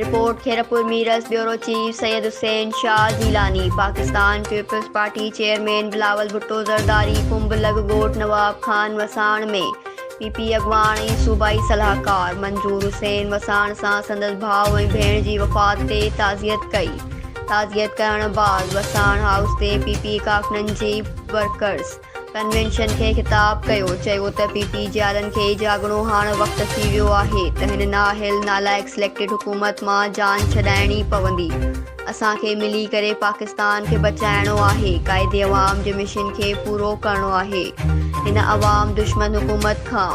Report Khairpur Mirs bureau chief Syed Hussain Shah Jilani. Pakistan peoples party chairman Bilawal Bhutto Zardari Kumb लगगोट नवाब खान वसाण में PP अगवान ऐं सूबाई सलाहकार मंजूर हुसैन वसाण सां संदसि भाउ ऐं भेण जी वफ़ात ते ताज़ियत कई। ताज़ियत करण बाद वसाण हाउस ते पीपी कारकुननि जी वर्कर्स कन्वेंशन खे ख़िताब कयो। चयो त पीपी जालनि खे जागणो हाणे वक़्तु थी वियो आहे त हिन नाहिल नालाइक़ सिलेक्टेड हुकूमत मां जान छॾाइणी पवंदी। असांखे मिली करे पाकिस्तान खे बचाइणो आहे। क़ाइदे अवाम जे मिशन खे पूरो करणो आहे। हिन अवाम दुश्मन हुकूमत खां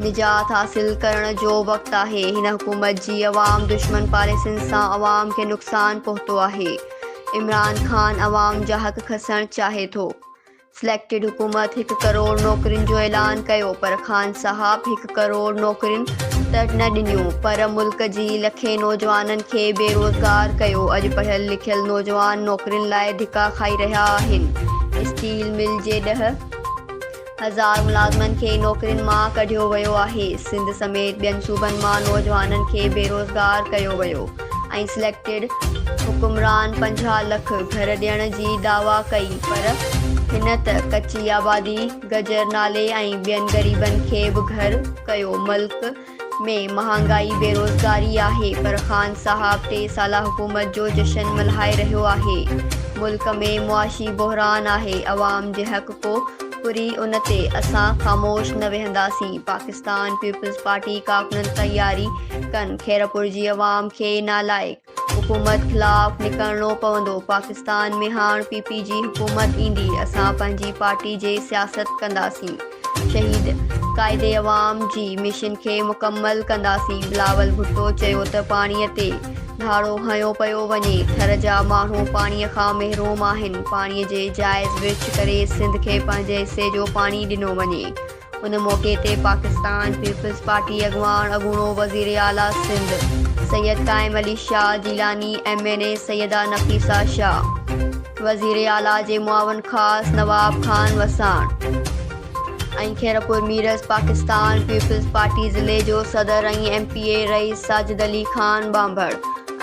निजात हासिल करण जो वक़्तु आहे। हिन हुकूमत जी अवाम दुश्मन पॉलिसियुनि सां अवाम खे नुक़सान पहुतो आहे। इमरान ख़ान अवाम जा हक़ खसणु चाहे थो। सिलेक्टेड हुकूमत 1 करोड़ नौकरियुनि जो ऐलान कयो पर ख़ान साहब 1 करोड़ नौकरियुनि त न ॾिनियूं पर मुल्क जी लखे नौजवाननि खे बेरोज़गार कयो। अॼु पढ़ियल लिखियल नौजवान नौकरियुनि लाइ धिका खाई रहिया आहिनि। स्टील मिल जे 10,000 मुलाज़िमनि खे नौकरियुनि मां कढियो वियो आहे। सिंध समेत ॿियनि सूबनि मां नौजवाननि खे बेरोज़गार कयो वियो ऐं सिलेक्टेड हुकुमरान 50 लख घर ॾियण जी दावा कई पर हिन त कची आबादी गजर नाले ऐं ॿियनि ग़रीबनि खे बि घर कयो। मुल्क में महांगाई बेरोज़गारी आहे पर ख़ान साहब 3 साला हुकूमत जो जश्न मल्हाए रहियो आहे। मुल्क में मुआशी बहरान आहे। अवाम जे हक़ को पूरी उन ते असां ख़ामोश न वेहंदासीं। पाकिस्तान पीपल्स पार्टी कारकुननि तयारी कनि। खेरपुर जी अवाम खे नालाइक़ हुकूमत ख़िलाफ़ निकिरणो पवंदो। पाकिस्तान में हाणे पीपी जी हुकूमत ईंदी। असां पंहिंजी पार्टी जे सियासत कंदासीं। शहीद क़ाइदे अवाम जी मिशन खे मुकमल कंदासीं। बिलावल भुट्टो चयो त पाणीअ ते धाड़ो हयो पियो वञे। थर जा माण्हू पाणीअ खां महरूम आहिनि। पाणीअ जे जाइज़ विर्छ करे सिंध खे पंहिंजे हिसे जो पाणी ॾिनो वञे। उन मौक़े ते पाकिस्तान पीपल्स पार्टी अगवान अॻूणो वज़ीर आला सिंध सैयद काइम अली शाह जीलानी MNA सैयदा नफ़ीसा शाह वज़ीर आला जे मुआवन ख़ास नवाब खान वसाण ऐं खेरपुर मीरस पाकिस्तान पीपल्स पार्टी ज़िले जो सदर ऐं MPA रईस साजिद अली ख़ान बांभड़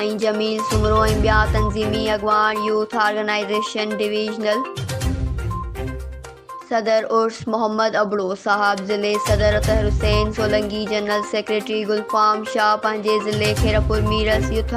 ऐं जमील सुमरो ऐं ॿिया तंज़ीमी अगवान यूथ ऑर्गेनाइज़ेशन डिवीज़नल सदर उर्स मोहम्मद अबड़ो साहब ज़िले सदर अतहर हुसैन सोलंकी जनरल सेक्रेटरी गुलफाम शाह पंहिंजे ज़िले खेरपुर मीरस यूथ